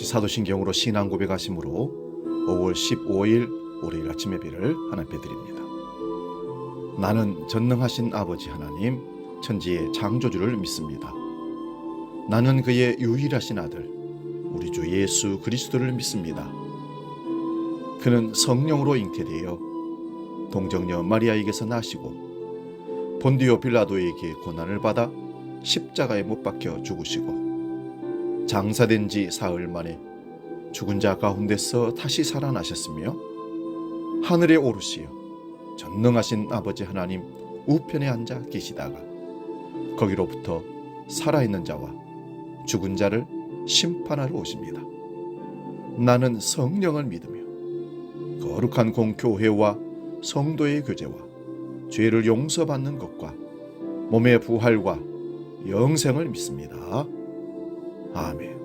사도신경으로 신앙 고백하심으로 5월 15일 월요일 아침 예배를 하나님께 드립니다. 나는 전능하신 아버지 하나님, 천지의 창조주를 믿습니다. 나는 그의 유일하신 아들, 우리 주 예수 그리스도를 믿습니다. 그는 성령으로 잉태되어 동정녀 마리아에게서 나시고 본디오 빌라도에게 고난을 받아 십자가에 못 박혀 죽으시고 장사된 지 사흘 만에 죽은 자 가운데서 다시 살아나셨으며 하늘에 오르시어 전능하신 아버지 하나님 우편에 앉아 계시다가 거기로부터 살아있는 자와 죽은 자를 심판하러 오십니다. 나는 성령을 믿으며 거룩한 공교회와 성도의 교제와 죄를 용서받는 것과 몸의 부활과 영생을 믿습니다. 아멘.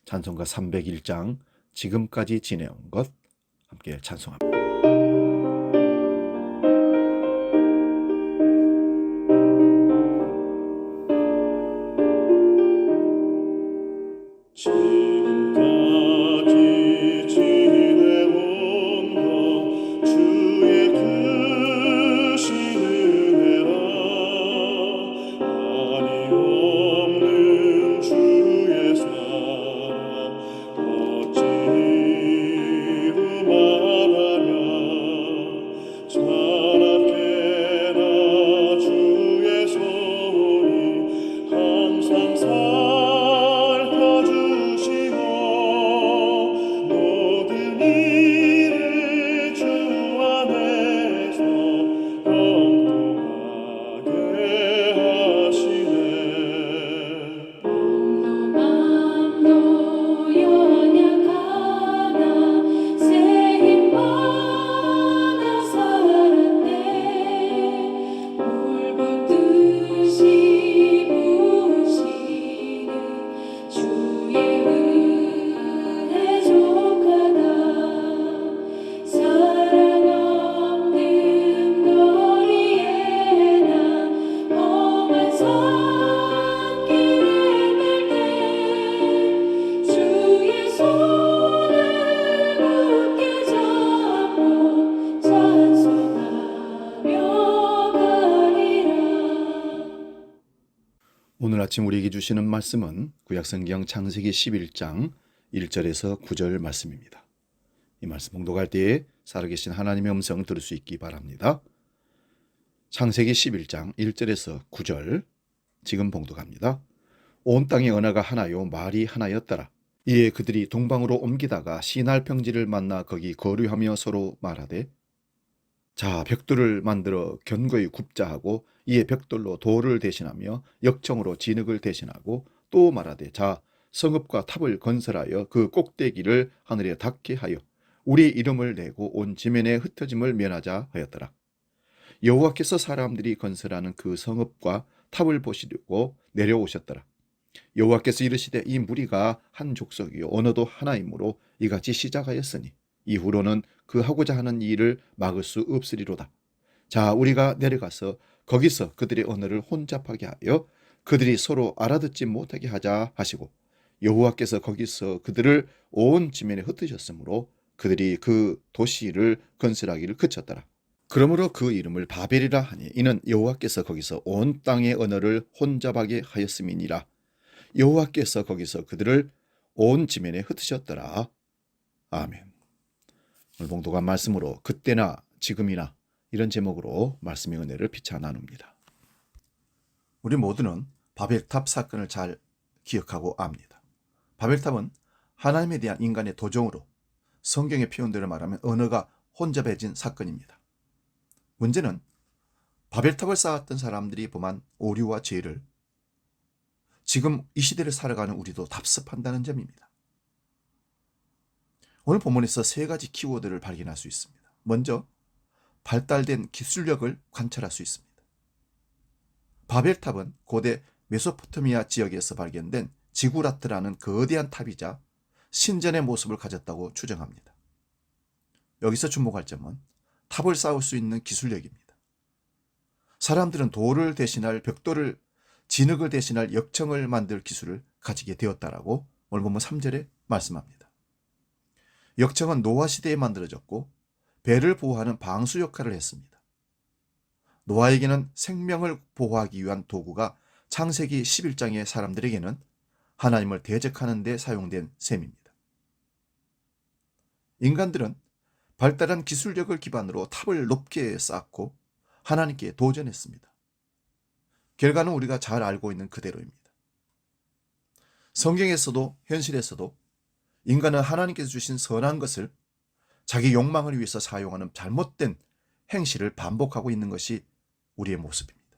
찬송가 301장 지금까지 지내온 것 함께 찬송합니다. 오늘 아침 우리에게 주시는 말씀은 구약성경 창세기 11장 1절에서 9절 말씀입니다. 이 말씀 봉독할 때에 살아계신 하나님의 음성 들을 수 있기 바랍니다. 창세기 11장 1절에서 9절 지금 봉독합니다. 온 땅의 언어가 하나요 말이 하나였더라. 이에 그들이 동방으로 옮기다가 시날 평지를 만나 거기 거류하며 서로 말하되 자 벽돌을 만들어 견고히 굽자 하고 이에 벽돌로 돌을 대신하며 역청으로 진흙을 대신하고 또 말하되 자 성읍과 탑을 건설하여 그 꼭대기를 하늘에 닿게 하여 우리 이름을 내고 온 지면에 흩어짐을 면하자 하였더라. 여호와께서 사람들이 건설하는 그 성읍과 탑을 보시려고 내려오셨더라. 여호와께서 이르시되 이 무리가 한 족속이요 언어도 하나이므로 이같이 시작하였으니 이후로는 그 하고자 하는 일을 막을 수 없으리로다. 자 우리가 내려가서 거기서 그들의 언어를 혼잡하게 하여 그들이 서로 알아듣지 못하게 하자 하시고 여호와께서 거기서 그들을 온 지면에 흩으셨으므로 그들이 그 도시를 건설하기를 그쳤더라. 그러므로 그 이름을 바벨이라 하니 이는 여호와께서 거기서 온 땅의 언어를 혼잡하게 하였음이니라. 여호와께서 거기서 그들을 온 지면에 흩으셨더라. 아멘. 오늘 봉독한 말씀으로 그때나 지금이나 이런 제목으로 말씀의 은혜를 피차 나눕니다. 우리 모두는 바벨탑 사건을 잘 기억하고 압니다. 바벨탑은 하나님에 대한 인간의 도정으로 성경의 표현대로 말하면 언어가 혼잡해진 사건입니다. 문제는 바벨탑을 쌓았던 사람들이 범한 오류와 죄를 지금 이 시대를 살아가는 우리도 답습한다는 점입니다. 오늘 본문에서 세 가지 키워드를 발견할 수 있습니다. 먼저 발달된 기술력을 관찰할 수 있습니다. 바벨탑은 고대 메소포타미아 지역에서 발견된 지구라트라는 거대한 탑이자 신전의 모습을 가졌다고 추정합니다. 여기서 주목할 점은 탑을 쌓을 수 있는 기술력입니다. 사람들은 돌을 대신할 벽돌을, 진흙을 대신할 역청을 만들 기술을 가지게 되었다라고 오늘 본문 3절에 말씀합니다. 역청은 노아 시대에 만들어졌고 배를 보호하는 방수 역할을 했습니다. 노아에게는 생명을 보호하기 위한 도구가 창세기 11장의 사람들에게는 하나님을 대적하는 데 사용된 셈입니다. 인간들은 발달한 기술력을 기반으로 탑을 높게 쌓고 하나님께 도전했습니다. 결과는 우리가 잘 알고 있는 그대로입니다. 성경에서도 현실에서도 인간은 하나님께서 주신 선한 것을 자기 욕망을 위해서 사용하는 잘못된 행실을 반복하고 있는 것이 우리의 모습입니다.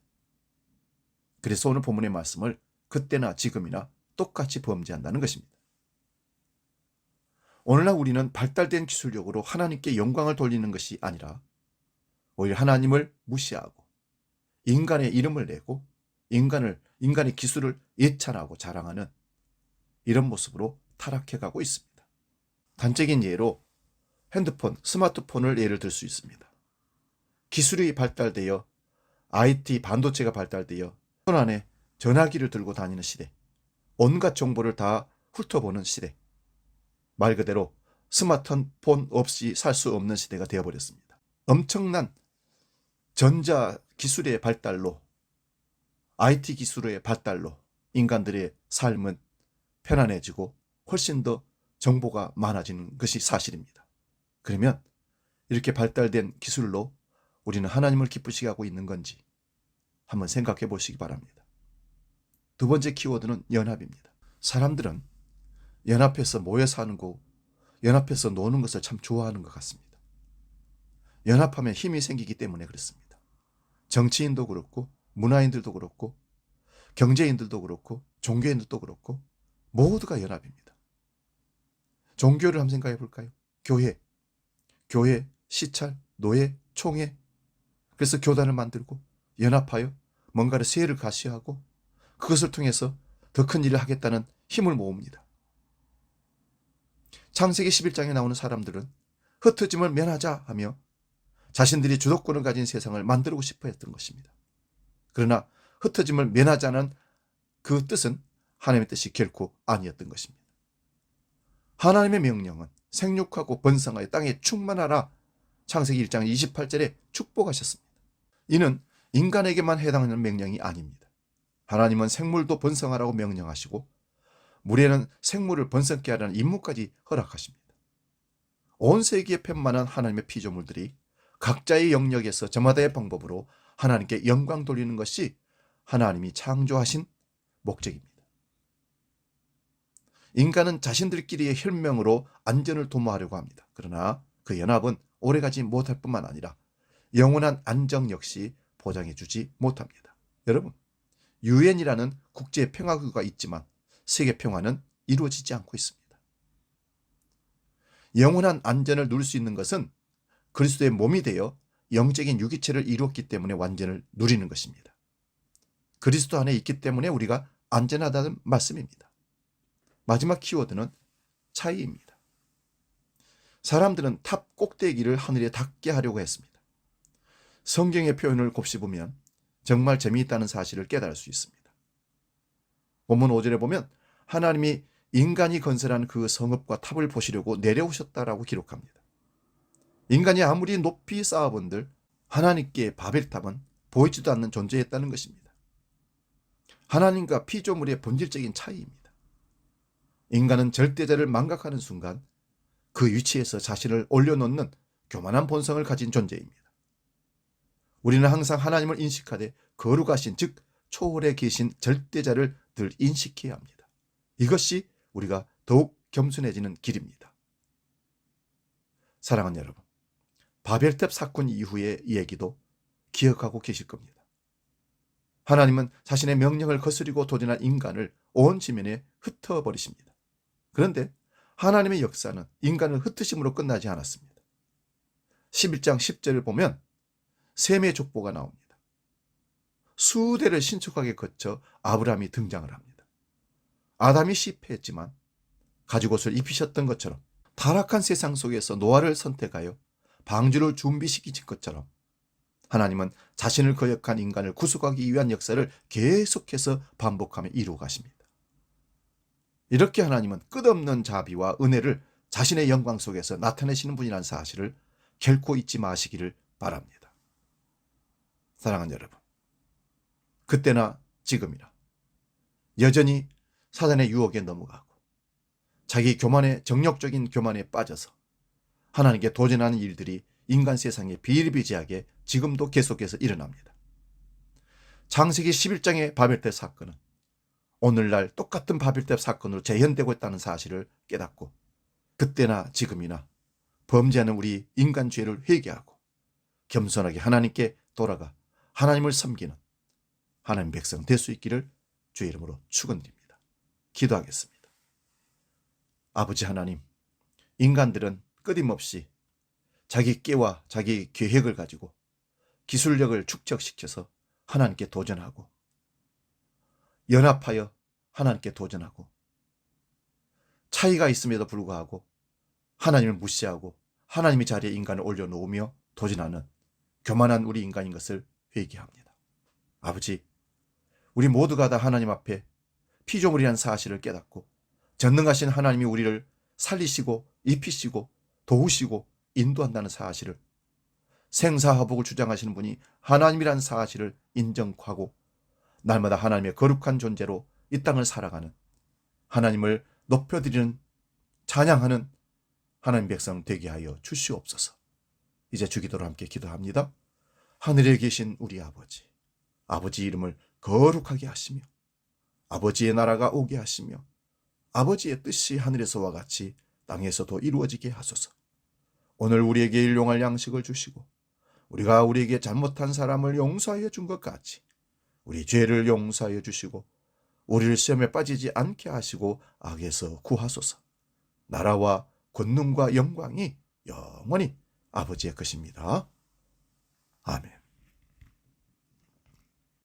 그래서 오늘 본문의 말씀을 그때나 지금이나 똑같이 범죄한다는 것입니다. 오늘날 우리는 발달된 기술력으로 하나님께 영광을 돌리는 것이 아니라 오히려 하나님을 무시하고 인간의 이름을 내고 인간의 기술을 예찬하고 자랑하는 이런 모습으로 타락해가고 있습니다. 단적인 예로 핸드폰, 스마트폰을 예를 들 수 있습니다. 기술이 발달되어 IT 반도체가 발달되어 손 안에 전화기를 들고 다니는 시대, 온갖 정보를 다 훑어보는 시대, 말 그대로 스마트폰 없이 살 수 없는 시대가 되어버렸습니다. 엄청난 전자 기술의 발달로, IT 기술의 발달로 인간들의 삶은 편안해지고 훨씬 더 정보가 많아지는 것이 사실입니다. 그러면 이렇게 발달된 기술로 우리는 하나님을 기쁘시게 하고 있는 건지 한번 생각해 보시기 바랍니다. 두 번째 키워드는 연합입니다. 사람들은 연합해서 모여 사는 거, 연합해서 노는 것을 참 좋아하는 것 같습니다. 연합하면 힘이 생기기 때문에 그렇습니다. 정치인도 그렇고 문화인들도 그렇고 경제인들도 그렇고 종교인들도 그렇고 모두가 연합입니다. 종교를 한번 생각해 볼까요? 교회, 시찰, 노예, 총회, 그래서 교단을 만들고 연합하여 뭔가를 세를 가시하고 그것을 통해서 더 큰 일을 하겠다는 힘을 모읍니다. 창세기 11장에 나오는 사람들은 흩어짐을 면하자 하며 자신들이 주도권을 가진 세상을 만들고 싶어 했던 것입니다. 그러나 흩어짐을 면하자는 그 뜻은 하나님의 뜻이 결코 아니었던 것입니다. 하나님의 명령은 생육하고 번성하여 땅에 충만하라, 창세기 1장 28절에 축복하셨습니다. 이는 인간에게만 해당하는 명령이 아닙니다. 하나님은 생물도 번성하라고 명령하시고 물에는 생물을 번성케 하라는 임무까지 허락하십니다. 온 세계에 遍만한 하나님의 피조물들이 각자의 영역에서 저마다의 방법으로 하나님께 영광 돌리는 것이 하나님이 창조하신 목적입니다. 인간은 자신들끼리의 혈명으로 안전을 도모하려고 합니다. 그러나 그 연합은 오래가지 못할 뿐만 아니라 영원한 안정 역시 보장해주지 못합니다. 여러분, 유엔이라는 국제 평화기구가 있지만 세계 평화는 이루어지지 않고 있습니다. 영원한 안전을 누릴 수 있는 것은 그리스도의 몸이 되어 영적인 유기체를 이루었기 때문에 완전을 누리는 것입니다. 그리스도 안에 있기 때문에 우리가 안전하다는 말씀입니다. 마지막 키워드는 차이입니다. 사람들은 탑 꼭대기를 하늘에 닿게 하려고 했습니다. 성경의 표현을 곱씹으면 정말 재미있다는 사실을 깨달을 수 있습니다. 본문 5절에 보면 하나님이 인간이 건설한 그 성읍과 탑을 보시려고 내려오셨다라고 기록합니다. 인간이 아무리 높이 쌓아본들 하나님께 바벨탑은 보이지도 않는 존재였다는 것입니다. 하나님과 피조물의 본질적인 차이입니다. 인간은 절대자를 망각하는 순간 그 위치에서 자신을 올려놓는 교만한 본성을 가진 존재입니다. 우리는 항상 하나님을 인식하되 거룩하신, 즉 초월에 계신 절대자를 늘 인식해야 합니다. 이것이 우리가 더욱 겸손해지는 길입니다. 사랑하는 여러분, 바벨탑 사건 이후의 얘기도 기억하고 계실 겁니다. 하나님은 자신의 명령을 거스리고 도전한 인간을 온 지면에 흩어버리십니다. 그런데 하나님의 역사는 인간을 흩으심으로 끝나지 않았습니다. 11장 10절을 보면 셈의 족보가 나옵니다. 수대를 신속하게 거쳐 아브라함이 등장을 합니다. 아담이 실패했지만 가죽옷을 입히셨던 것처럼 타락한 세상 속에서 노아를 선택하여 방주를 준비시키신 것처럼 하나님은 자신을 거역한 인간을 구속하기 위한 역사를 계속해서 반복하며 이루어 가십니다. 이렇게 하나님은 끝없는 자비와 은혜를 자신의 영광 속에서 나타내시는 분이라는 사실을 결코 잊지 마시기를 바랍니다. 사랑하는 여러분, 그때나 지금이나 여전히 사단의 유혹에 넘어가고 자기 교만의 정욕적인 교만에 빠져서 하나님께 도전하는 일들이 인간 세상에 비일비재하게 지금도 계속해서 일어납니다. 창세기 11장의 바벨탑 사건은 오늘날 똑같은 바벨탑 사건으로 재현되고 있다는 사실을 깨닫고 그때나 지금이나 범죄하는 우리 인간 죄를 회개하고 겸손하게 하나님께 돌아가 하나님을 섬기는 하나님 백성 될 수 있기를 주의 이름으로 축원드립니다. 기도하겠습니다. 아버지 하나님, 인간들은 끊임없이 자기 깨와 자기 계획을 가지고 기술력을 축적시켜서 하나님께 도전하고 연합하여 하나님께 도전하고 차이가 있음에도 불구하고 하나님을 무시하고 하나님의 자리에 인간을 올려놓으며 도전하는 교만한 우리 인간인 것을 회개합니다. 아버지, 우리 모두가 다 하나님 앞에 피조물이라는 사실을 깨닫고 전능하신 하나님이 우리를 살리시고 입히시고 도우시고 인도한다는 사실을, 생사화복을 주장하시는 분이 하나님이라는 사실을 인정하고 날마다 하나님의 거룩한 존재로 이 땅을 살아가는, 하나님을 높여드리는, 찬양하는 하나님 백성 되게 하여 주시옵소서. 이제 주기도로 함께 기도합니다. 하늘에 계신 우리 아버지, 아버지 이름을 거룩하게 하시며 아버지의 나라가 오게 하시며 아버지의 뜻이 하늘에서와 같이 땅에서도 이루어지게 하소서. 오늘 우리에게 일용할 양식을 주시고 우리가 우리에게 잘못한 사람을 용서하여 준 것 같이 우리 죄를 용서하여 주시고 우리를 시험에 빠지지 않게 하시고 악에서 구하소서. 나라와 권능과 영광이 영원히 아버지의 것입니다. 아멘.